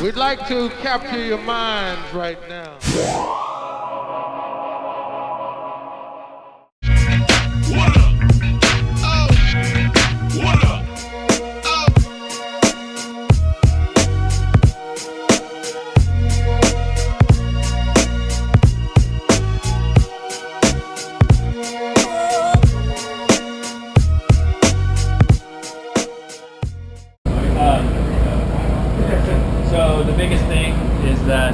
We'd like to capture your minds right now. What up? Oh, what up? Oh. So the biggest thing is that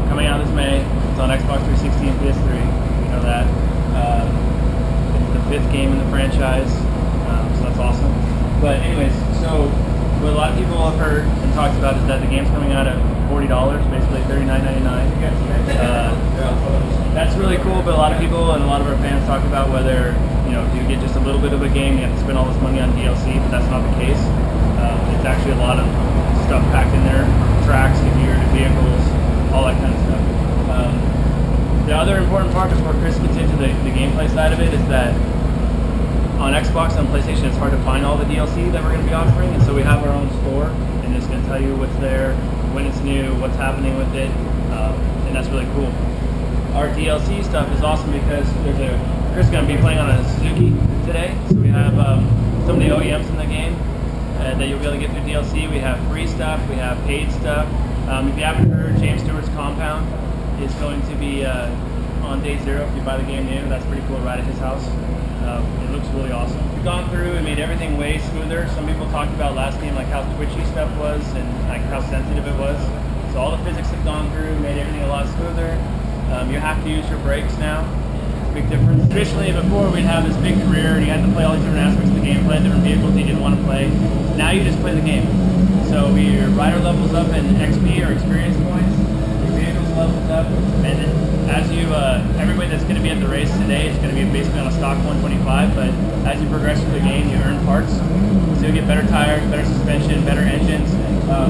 coming out this May, it's on Xbox 360 and PS3. You know that. It's the 5th game in the franchise, so that's awesome. But anyways, so what a lot of people have heard and talked about is that the game's coming out at $40, basically $39.99. That's really cool, but a lot of people and a lot of our fans talk about whether, do you get just a little bit of a game, you have to spend all this money on DLC, but that's not the case. It's actually a lot of stuff packed in there, tracks, gear, vehicles, all that kind of stuff. The other important part before Chris gets into the gameplay side of it is that on Xbox and PlayStation it's hard to find all the DLC that we're going to be offering, and so we have our own store, and it's going to tell you what's there, when it's new, what's happening with it, and that's really cool. Our DLC stuff is awesome because Chris is going to be playing on a Suzuki today, so we have some of the OEMs in the game that you'll be able to get through DLC. We have free stuff, we have paid stuff. If you haven't heard, James Stewart's compound is going to be on day 0 if you buy the game new. That's pretty cool, right at his house. It looks really awesome. We've gone through and made everything way smoother. Some people talked about last game like how twitchy stuff was and like how sensitive it was. So all the physics have gone through, made everything a lot smoother. You have to use your brakes now. Big difference. Traditionally, before we'd have this big career and you had to play all these different aspects of the game, play different vehicles you didn't want to play. Now you just play the game. So your rider levels up in XP or experience points, your vehicles levels up, and then as you, everybody that's going to be at the race today is going to be basically on a stock 125, but as you progress through the game, you earn parts. So you'll get better tires, better suspension, better engines,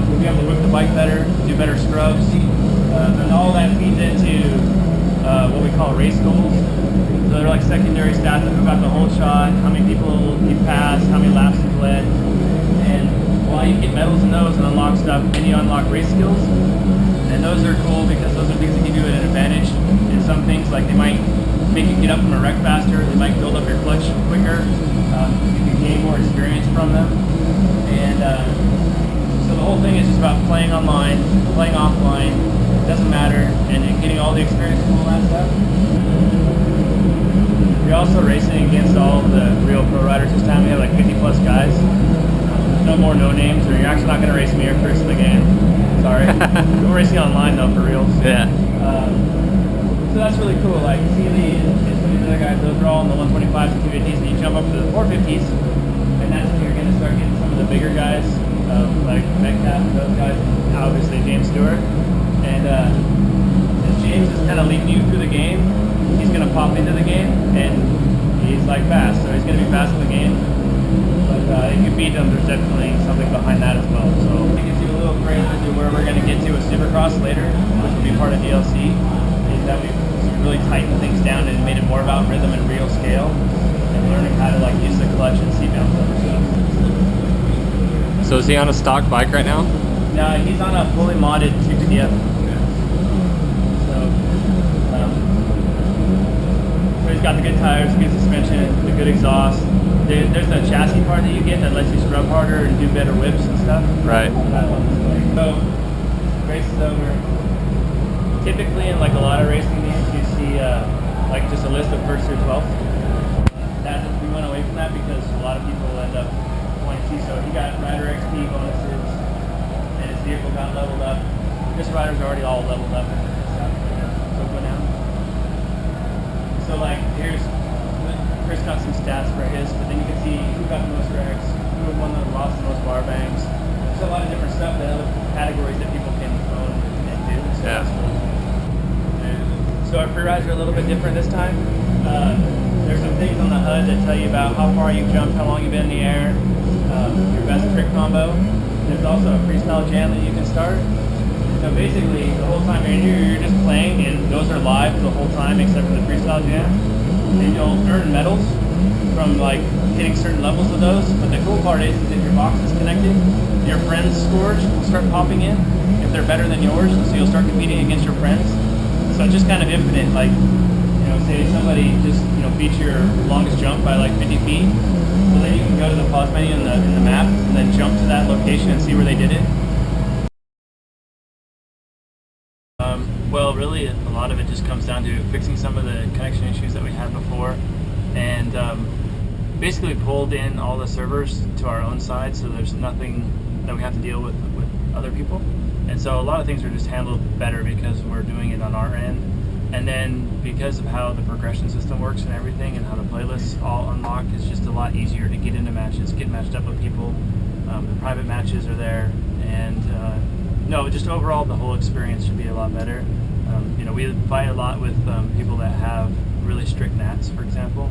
you'll be able to whip the bike better, do better scrubs, and all that feeds into what we call race goals. So they're like secondary stats of who got the whole shot, how many people you passed, how many laps you've led. And while you get medals in those and unlock stuff, then you unlock race skills. And those are cool because those are things that give you an advantage in some things. Like they might make you get up from a wreck faster, they might build up your clutch quicker, you can gain more experience from them. And so the whole thing is just about playing online, playing offline, doesn't matter, and getting all the experience from all that stuff. You're also racing against all the real pro riders this time. We have like 50 plus guys. No more no names, or you're actually not going to race me or Chris in the game. Sorry. We're racing online though for reals. Yeah. So that's really cool. Like see these other guys, those are all in the 125s and 250s, and you jump up to the 450s, and that's when you're going to start getting some of the bigger guys, like Metcalf and those guys, and obviously James Stewart. And as James is kind of leading you through the game, he's going to pop into the game, and he's like fast, so he's going to be fast in the game. But if you beat him, there's definitely something behind that as well. So it gives you a little crazy to where we're going to get to with Supercross later, which will be part of DLC, is that we've really tightened things down and made it more about rhythm and real scale, and learning how to like use the clutch and seat mounts and stuff. So is he on a stock bike right now? No, he's on a fully modded 250F. So he's got the good tires, good suspension, the good exhaust. There's a chassis part that you get that lets you scrub harder and do better whips and stuff. Right. So race is over. Typically in like a lot of racing games you see like just a list of 1st through 12th. We went away from that because a lot of people end up wanting to see. So he got rider XP bonuses and his vehicle got leveled up. This rider's already all leveled up and stuff. So go down. So like here's Chris got some stats for his, but then you can see who got the most wrecks, who won the lost the most bar bangs. There's a lot of different stuff that other categories that people can own and do. So yeah. That's really cool. So our free rides are a little bit different this time. There's some things on the HUD that tell you about how far you've jumped, how long you've been in the air, your best trick combo. There's also a freestyle jam that you can start. So basically, the whole time you're just playing, and those are live the whole time except for the freestyle jam. And you'll earn medals from like hitting certain levels of those. But the cool part is if your box is connected, your friends' scores will start popping in if they're better than yours, so you'll start competing against your friends. So it's just kind of infinite. Like, you know, say somebody just, you know, beat your longest jump by like 50 feet. Well, then you can go to the pause menu in the map and then jump to that location and see where they did it. Well, really, a lot of it just comes down to fixing some of the connection issues that we had before, and basically pulled in all the servers to our own side, so there's nothing that we have to deal with other people. And so a lot of things are just handled better because we're doing it on our end. And then because of how the progression system works and everything, and how the playlists all unlock, it's just a lot easier to get into matches, get matched up with people. The private matches are there, and no, just overall the whole experience should be a lot better. You know, we fight a lot with people that have really strict nats, for example.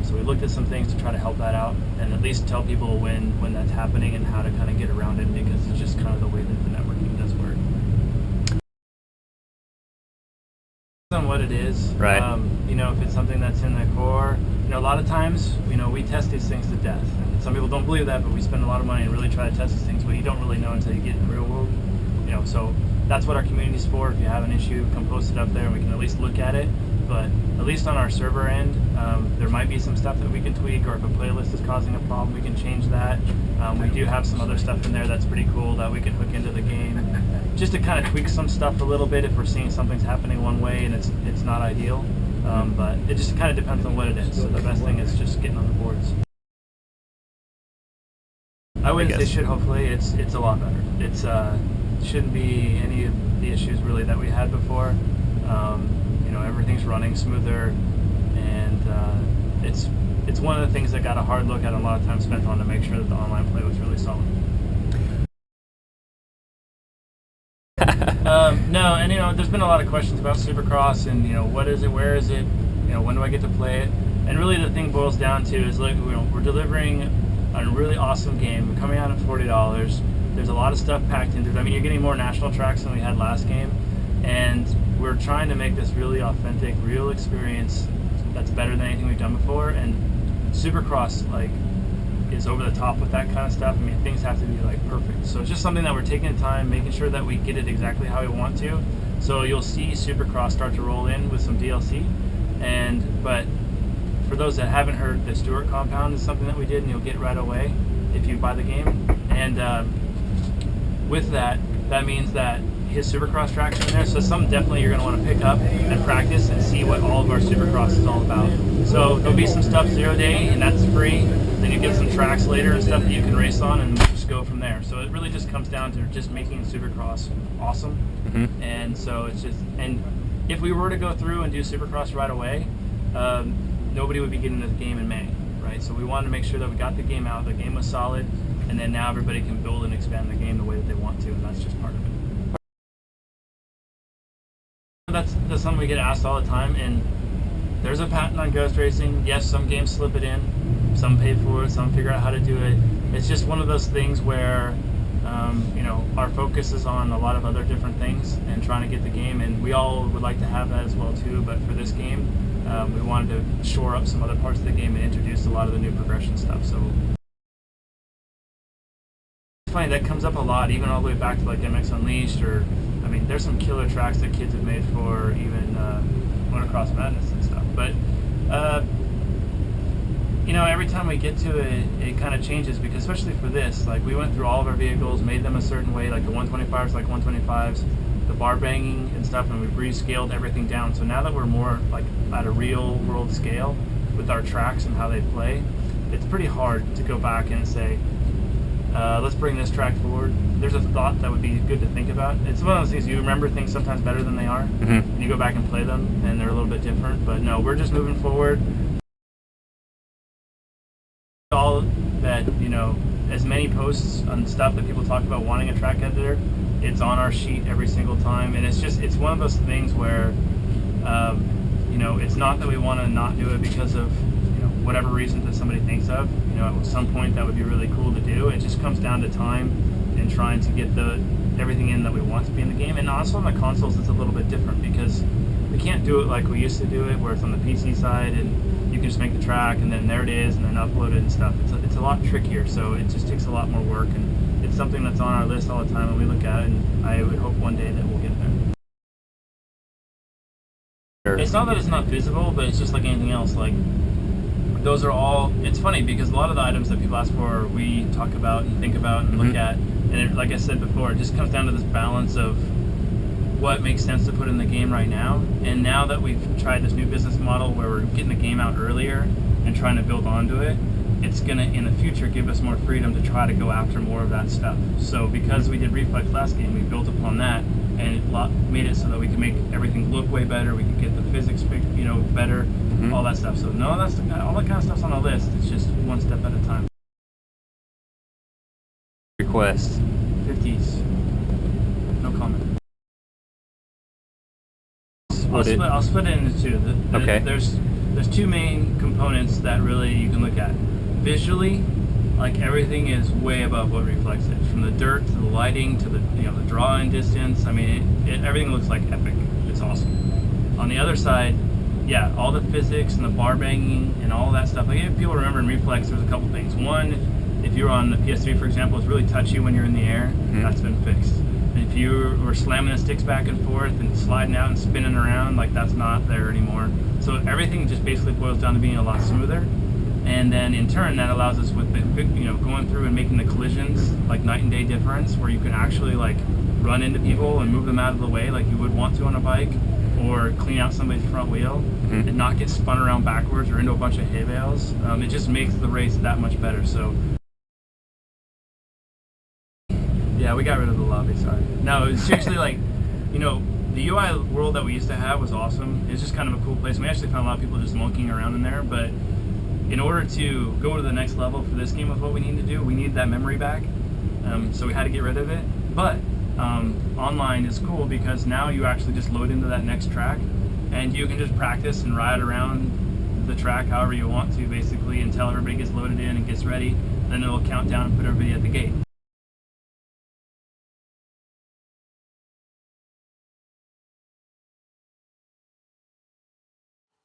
So we looked at some things to try to help that out, and at least tell people when that's happening and how to kind of get around it, because it's just kind of the way that the networking does work. On what it is, right? You know, if it's something that's in the core, you know, a lot of times, you know, we test these things to death. And some people don't believe that, but we spend a lot of money and really try to test these things, but you don't really know until you get in the real world. You know, so that's what our community's for. If you have an issue, come post it up there and we can at least look at it. But at least on our server end, there might be some stuff that we can tweak, or if a playlist is causing a problem, we can change that. We do have some other stuff in there that's pretty cool that we can hook into the game, just to kind of tweak some stuff a little bit if we're seeing something's happening one way and it's not ideal. But it just kind of depends on what it is. So the best thing is just getting on the boards. I wouldn't say should. Hopefully, it's a lot better. It's shouldn't be any of the issues really that we had before. You know, everything's running smoother, and it's one of the things that got a hard look at, a lot of time spent on to make sure that the online play was really solid. No, and you know, there's been a lot of questions about Supercross, and you know, what is it, where is it, you know, when do I get to play it? And really the thing boils down to is, like, you know, we're delivering a really awesome game coming out at $40. There's a lot of stuff packed into it. I mean, you're getting more national tracks than we had last game, and we're trying to make this really authentic, real experience that's better than anything we've done before. And Supercross, like, is over the top with that kind of stuff. I mean, things have to be like perfect. So it's just something that we're taking the time, making sure that we get it exactly how we want to. So you'll see Supercross start to roll in with some DLC. But for those that haven't heard, the Stewart compound is something that we did, and you'll get right away if you buy the game. And with that, that means that his Supercross tracks are in there, so something definitely you're going to want to pick up and practice and see what all of our Supercross is all about. So there'll be some stuff 0 day, and that's free. Then you get some tracks later and stuff that you can race on, and we'll just go from there. So it really just comes down to just making Supercross awesome. And so it's just, and if we were to go through and do Supercross right away, nobody would be getting into the game in May, right? So we wanted to make sure that we got the game out, the game was solid, and then now everybody can build and expand the game the way that they want to, and that's just part of it. That's something we get asked all the time, and there's a patent on ghost racing. Yes, some games slip it in, some pay for it, some figure out how to do it. It's just one of those things where you know, our focus is on a lot of other different things and trying to get the game, and we all would like to have that as well too, but for this game, we wanted to shore up some other parts of the game and introduce a lot of the new progression stuff. So it's funny, that comes up a lot, even all the way back to like MX Unleashed, or I mean, there's some killer tracks that kids have made for even Motocross Madness and stuff. But you know, every time we get to it, it kind of changes, because especially for this, like, we went through all of our vehicles, made them a certain way, like the 125s, like 125s, the bar banging and stuff, and we've rescaled everything down. So now that we're more like at a real world scale with our tracks and how they play, it's pretty hard to go back and say, let's bring this track forward. There's a thought that would be good to think about. It's one of those things, you remember things sometimes better than they are. You go back and play them, and they're a little bit different. But no, we're just moving forward. All that, you know, as many posts on stuff that people talk about wanting a track editor, it's on our sheet every single time. And it's just, it's one of those things where, you know, it's not that we want to not do it because of, you know, whatever reason that somebody thinks of. You know, at some point that would be really cool to do. It just comes down to time and trying to get everything in that we want to be in the game. And also on the consoles, it's a little bit different, because we can't do it like we used to do it, where it's on the PC side and you can just make the track and then there it is and then upload it and stuff. It's a lot trickier, so it just takes a lot more work, and it's something that's on our list all the time and we look at it, and I would hope one day that we'll get there. It's not that it's not visible, but it's just like anything else. Like, those are all, it's funny because a lot of the items that people ask for, we talk about and think about and look at, and it, like I said before, it just comes down to this balance of what makes sense to put in the game right now. And now that we've tried this new business model where we're getting the game out earlier and trying to build onto it, it's gonna in the future give us more freedom to try to go after more of that stuff. So because we did Reflex last game, we built upon that and it made it so that we can make everything look way better. We can get the physics, better, all that stuff. So no, all that kind of stuff's on the list. It's just one step at a time. Request. 50s. No comment. I'll split it into two. Okay. There's two main components that really you can look at. Visually, like everything is way above what Reflex is. From the dirt to the lighting to the the draw-in distance. I mean, everything looks like epic. It's awesome. On the other side, yeah, all the physics and the bar banging and all that stuff. Like if people remember in Reflex, there's a couple things. One, if you're on the PS3, for example, it's really touchy when you're in the air. That's been fixed. If you were slamming the sticks back and forth and sliding out and spinning around, like that's not there anymore. So everything just basically boils down to being a lot smoother. And then in turn, that allows us with the going through and making the collisions like night and day difference, where you can actually like run into people and move them out of the way like you would want to on a bike, or clean out somebody's front wheel and not get spun around backwards or into a bunch of hay bales. It just makes the race that much better. So. Yeah, we got rid of the lobby, sorry. No, it's seriously like, the UI world that we used to have was awesome. It's just kind of a cool place. We actually found a lot of people just monkeying around in there, but in order to go to the next level for this game with what we need to do, we need that memory back. So we had to get rid of it. But online is cool because now you actually just load into that next track and you can just practice and ride around the track however you want to, basically, until everybody gets loaded in and gets ready. Then it'll count down and put everybody at the gate.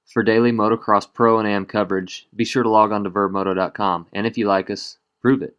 For daily motocross pro and am coverage, be sure to log on to vurbmoto.com, and if you like us, prove it.